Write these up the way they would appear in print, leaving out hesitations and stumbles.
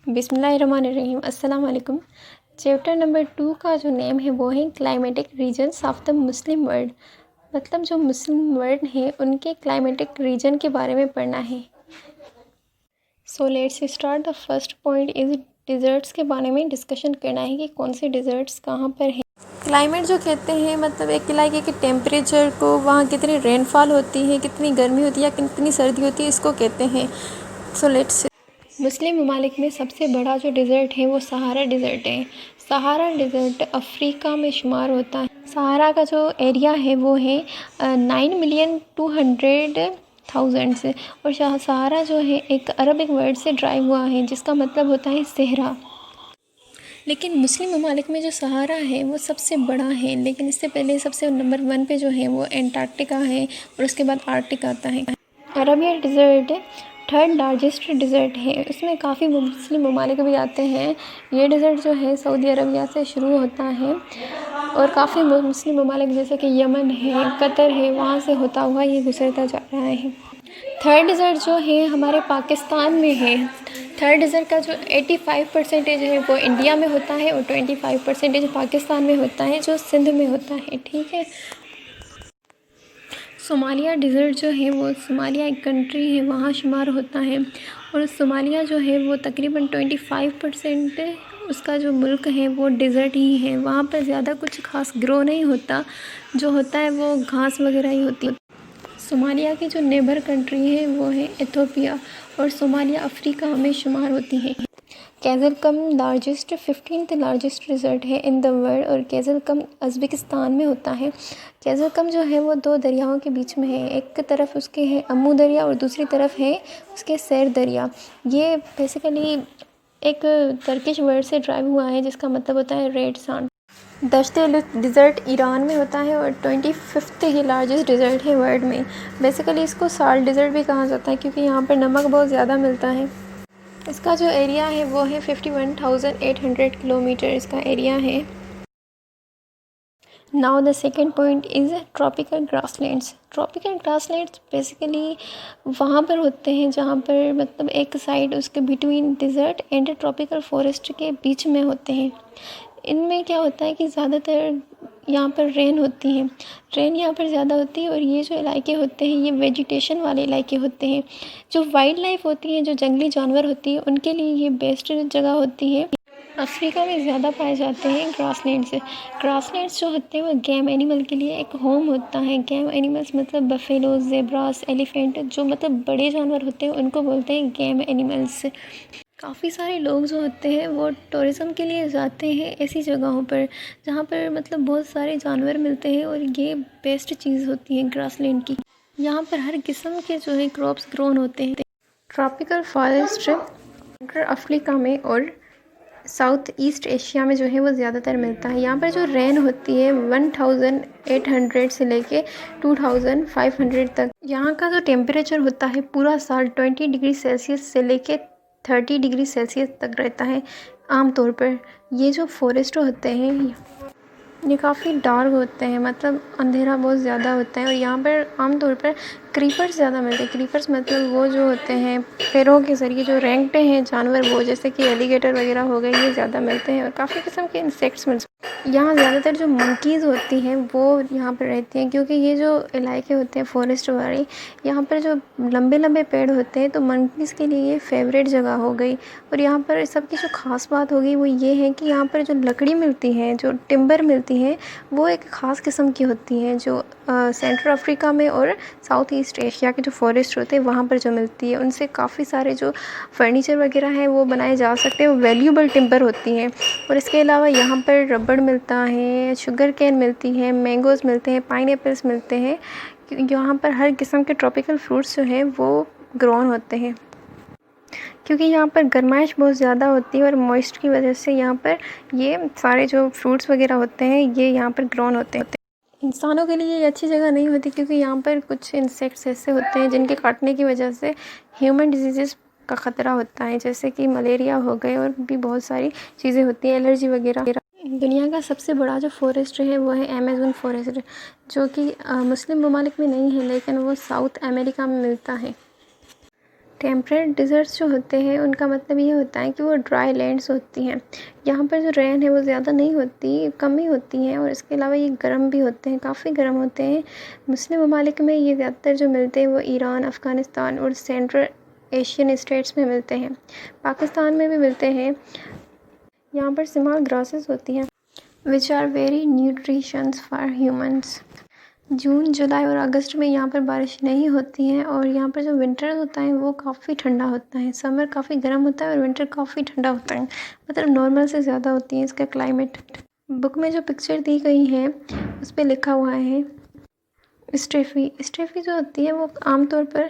बिस्मिल्लाहिर्रहमानिर्रहीम, अस्सलाम वालेकुम। चैप्टर नंबर 2 का जो नेम है वो है climatic reasons of the Muslim world. मतलब जो मुस्लिम वर्ल्ड हैं उनके क्लाइमेटिक रीजन के बारे में पढ़ना है। So let's start. The first point is desserts के बारे में डिस्कशन करना है कि कौन से डिज़र्ट्स कहाँ पर हैं। क्लाइमेट जो कहते हैं मतलब एक इलाके के टेम्परेचर को, वहाँ कितनी रेनफॉल होती है, कितनी गर्मी होती है या कितनी सर्दी होती है, इसको कहते हैं। So let's. मुस्लिम ममालिक में सबसे बड़ा जो डिज़र्ट है वो सहारा डिज़र्ट है। सहारा डिज़र्ट अफ्रीका में शुमार होता है। सहारा का जो एरिया है वो है 9,200,000 से। और सहारा जो है एक अरबिक वर्ड से ड्राइव हुआ है जिसका मतलब होता है सहरा। लेकिन मुस्लिम ममालिक में जो सहारा है वो सबसे बड़ा है, लेकिन इससे पहले सबसे नंबर 1 पे जो है वो एंटार्क्टिका है और उसके बाद आर्कटिक आता है। Arabia desert third largest desert है। इसमें काफ़ी मुस्लिम ममालिक भी आते हैं। ये डिज़र्ट जो है सऊदी अरबिया से शुरू होता है और काफ़ी मुस्लिम ममालिक जैसे कि यमन है, कतर है, वहाँ से होता हुआ ये गुजरता जा रहा है। थर्ड डिज़र्ट जो है हमारे पाकिस्तान में है। थर्ड डिज़र्ट का जो 85% है वो इंडिया में होता है और 25% पाकिस्तान में होता है, जो सिंध में होता है। ठीक है। सोमालिया डिज़र्ट जो है वो, सोमालिया एक कंट्री है, वहाँ शुमार होता है। और सोमालिया जो है वो तकरीबन 25% उसका जो मुल्क है वो डिज़र्ट ही है। वहाँ पर ज़्यादा कुछ खास ग्रो नहीं होता, जो होता है वो घास वगैरह ही होती है। सोमालिया की जो नेबर कंट्री है वो है इथियोपिया और सोमालिया अफ्रीका में शुमार होती है। कैज़लकम लार्जेस्ट 15th लार्जेस्ट डिज़र्ट है इन द वर्ल्ड और कैज़लकम उज़्बेकिस्तान में होता है। कैज़लकम जो है वो 2 दरियाओं के बीच में है। एक तरफ उसके है अम्मू दरिया और दूसरी तरफ है उसके सैर दरिया। ये बेसिकली एक टर्किश वर्ड से ड्राइव हुआ है जिसका मतलब होता है रेड सैंड। दश्त डिज़र्ट ईरान में होता है और 25th ये लार्जेस्ट डिज़र्ट है वर्ल्ड में। बेसिकली इसको साल्ट डिज़र्ट भी कहा जाता है क्योंकि यहाँ पर नमक बहुत ज़्यादा मिलता है। इसका जो एरिया है वो है 51,800 किलोमीटर इसका एरिया है। Now the second point is tropical grasslands. Tropical grasslands basically वहाँ पर होते हैं जहाँ पर मतलब एक साइड उसके between desert and tropical forest के बीच में होते हैं। इनमें क्या होता है कि ज़्यादातर यहाँ पर रेन होती है, रेन यहाँ पर ज़्यादा होती है और ये जो इलाके होते हैं ये वेजिटेशन वाले इलाके होते हैं। जो वाइल्ड लाइफ होती है, जो जंगली जानवर होती है, उनके लिए ये बेस्ट जगह होती है। अफ्रीका में ज़्यादा पाए जाते हैं ग्रासलैंड्स। ग्रासलैंड्स जो होते हैं वो गेम एनिमल के लिए एक होम होता है। गेम एनिमल्स मतलब बफेलो, ज़ेब्रास, एलिफेंट, जो मतलब बड़े जानवर होते हैं उनको बोलते हैं गेम एनिमल्स। काफ़ी सारे लोग जो होते हैं वो टूरिज़्म के लिए जाते हैं ऐसी जगहों पर जहाँ पर मतलब बहुत सारे जानवर मिलते हैं और ये बेस्ट चीज़ होती है ग्रासलैंड की। यहाँ पर हर किस्म के जो है क्रॉप्स ग्रोन होते हैं। ट्रॉपिकल फॉरेस्ट अफ्रीका में और साउथ ईस्ट एशिया में जो है वो ज़्यादातर मिलता है। यहाँ पर जो रेन होती है 1,800 से लेके 2,500 तक। यहाँ का जो टेम्परेचर होता है पूरा साल 20 डिग्री सेल्सियस से लेके 30 डिग्री सेल्सियस तक रहता है आमतौर पर। ये जो फॉरेस्ट होते हैं ये काफ़ी डार्क होते हैं, मतलब अंधेरा बहुत ज़्यादा होता है और यहाँ पर आमतौर पर क्रीपर्स ज़्यादा मिलते हैं। क्रीपर्स मतलब वो जो होते हैं पैरों के ज़रिए जो रेंगते हैं जानवर, वो जैसे कि एलिगेटर वगैरह हो गए, ये ज़्यादा मिलते हैं और काफ़ी किस्म के इंसेक्ट्स मिलते हैं। यहाँ ज़्यादातर जो मंकीज़ होती हैं वो यहाँ पर रहती हैं क्योंकि ये जो इलाके होते हैं फॉरेस्ट वाले, यहाँ पर जो लंबे लंबे पेड़ होते हैं तो मंकीज़ के लिए ये फेवरेट जगह हो गई। और यहाँ पर सबकी जो ख़ास बात होगी वो ये है कि यहाँ पर जो लकड़ी मिलती है, जो टिम्बर मिलती है, वो एक ख़ास किस्म की होती हैं जो सेंट्रल अफ्रीका में और साउथ ईस्ट एशिया के जो फॉरेस्ट होते हैं वहाँ पर जो मिलती है। उनसे काफ़ी सारे जो फर्नीचर वगैरह हैं वो बनाए जा सकते हैं, वो वैल्यूबल टिम्बर होती हैं। और इसके अलावा यहाँ पर रबड़ मिलता है, शुगर कैन मिलती है, मैंगोज़ मिलते हैं, पाइनएप्पल्स मिलते हैं। यहाँ पर हर किस्म के ट्रॉपिकल फ्रूट्स जो हैं वो ग्रोन होते हैं क्योंकि यहाँ पर गर्माइश बहुत ज़्यादा होती है और मॉइस्ट की वजह से यहाँ पर ये सारे जो फ्रूट्स वगैरह होते हैं ये यहाँ पर ग्रोन होते हैं। इंसानों के लिए ये अच्छी जगह नहीं होती क्योंकि यहाँ पर कुछ इंसेक्ट्स ऐसे होते हैं जिनके काटने की वजह से ह्यूमन डिजीज़ का ख़तरा होता है, जैसे कि मलेरिया हो गए और भी बहुत सारी चीज़ें होती हैं, एलर्जी वगैरह। दुनिया का सबसे बड़ा जो फॉरेस्ट है वो है अमेज़न फॉरेस्ट, जो कि मुस्लिम ममालिक में नहीं है लेकिन वो साउथ अमेरिका में मिलता है। टेम्परेट डिज़र्ट्स जो होते हैं उनका मतलब ये होता है कि वो ड्राई लैंड्स होती हैं। यहाँ पर जो रेन है वो ज़्यादा नहीं होती, कम ही होती हैं, और इसके अलावा ये गर्म भी होते हैं, काफ़ी गर्म होते हैं। मुस्लिम ममालिक में ये ज़्यादातर जो मिलते हैं वो ईरान, अफ़गानिस्तान और सेंट्रल एशियन स्टेट्स में मिलते हैं। पाकिस्तान में भी मिलते हैं। यहाँ पर स्मॉल ग्रासेस होती हैं which are very nutritions for humans. जून, जुलाई और अगस्त में यहाँ पर बारिश नहीं होती है, और यहाँ पर जो विंटर होता है वो काफ़ी ठंडा होता है। समर काफ़ी गर्म होता है और विंटर काफ़ी ठंडा होता है, मतलब नॉर्मल से ज़्यादा होती है इसका क्लाइमेट। बुक में जो पिक्चर दी गई है उस पर लिखा हुआ है स्टेफी। स्टेफी जो होती है वो आमतौर पर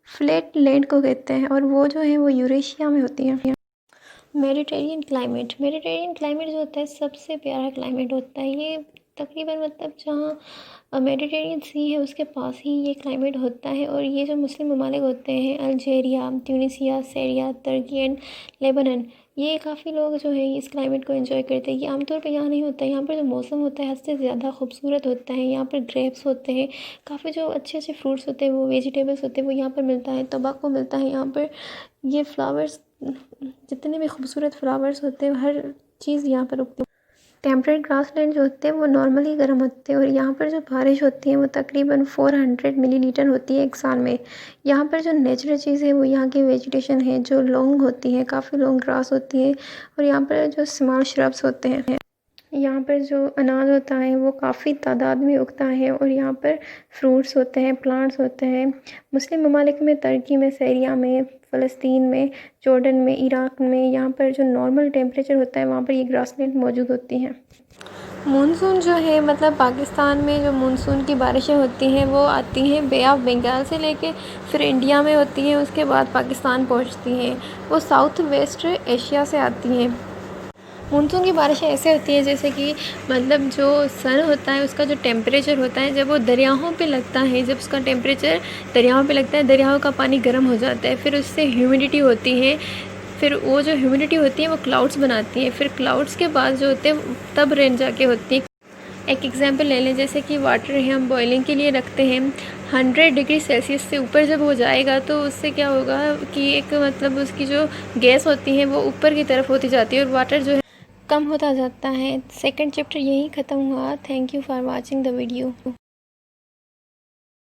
फ्लैट लैंड को कहते हैं, और वो जो है वो यूरेशिया में होती है। मेडिटेरियन क्लाइमेट जो होता है सबसे प्यारा क्लाइमेट होता है। ये तकरीबन मतलब जहाँ मेडिटेरियन सी है उसके पास ही ये क्लाइमेट होता है। और ये जो मुस्लिम ममालिक होते हैं अल्जेरिया, ट्यूनीसिया, सीरिया, तुर्की एंड लेबनान, ये काफ़ी लोग जो है इस क्लाइमेट को एंजॉय करते हैं। ये आमतौर पे यहाँ नहीं होता है। यहाँ पर जो मौसम होता है हद से ज़्यादा खूबसूरत होता है। यहाँ पर ग्रेप्स होते हैं, काफ़ी जो अच्छे अच्छे फ्रूट्स होते हैं, वो वेजिटेबल्स होते हैं, वो यहाँ पर मिलता है। तंबाकू मिलता है यहाँ पर। ये फ्लावर्स, जितने भी खूबसूरत फ्लावर्स होते हैं, हर चीज़ यहाँ पर उगती है। टेम्परेट ग्रासलैंड जो होते हैं वो नॉर्मली गर्म होते हैं, और यहाँ पर जो बारिश होती है वो तकरीबन 400 मिलीलीटर होती है एक साल में। यहाँ पर जो नेचुरल चीज़ है वो यहाँ की वेजिटेशन है जो लॉन्ग होती है, काफ़ी लॉन्ग ग्रास होती है, और यहाँ पर जो स्मॉल श्रब्स होते हैं। यहाँ पर जो अनाज होता है वो काफ़ी तादाद में उगता है, और यहाँ पर फ्रूट्स होते हैं, प्लांट्स होते हैं। मुस्लिम ममालिक में तुर्की में, सीरिया में, फ़लस्तीन में, जॉर्डन में, इराक़ में यहाँ पर जो नॉर्मल टेम्परेचर होता है वहाँ पर ये ग्रासलैंड मौजूद होती हैं। मानसून जो है मतलब पाकिस्तान में जो मानसून की बारिशें होती हैं वो आती हैं बे ऑफ बंगाल से लेके फिर इंडिया में होती हैं, उसके बाद पाकिस्तान पहुंचती हैं। वो साउथ वेस्ट एशिया से आती हैं। मानसून की बारिशें ऐसे होती हैं जैसे कि मतलब जो सन होता है उसका जो टेम्परेचर होता है जब वो दरियाओं पे लगता है, जब उसका टेम्परेचर दरियाओं पे लगता है, दरियाओं का पानी गर्म हो जाता है, फिर उससे ह्यूमिडिटी होती है, फिर वो जो ह्यूमिडिटी होती है वो क्लाउड्स बनाती है, फिर क्लाउड्स के बाद जो होते हैं तब रेन जाके होती है। एक एग्जांपल ले लें, जैसे कि वाटर है हम बॉइलिंग के लिए रखते हैं, 100 डिग्री सेल्सियस से ऊपर जब हो जाएगा तो उससे क्या होगा कि एक मतलब उसकी जो गैस होती है वो ऊपर की तरफ होती जाती है और वाटर जो है कम होता जाता है। सेकंड चैप्टर यहीं ख़त्म हुआ। Thank you for watching the video.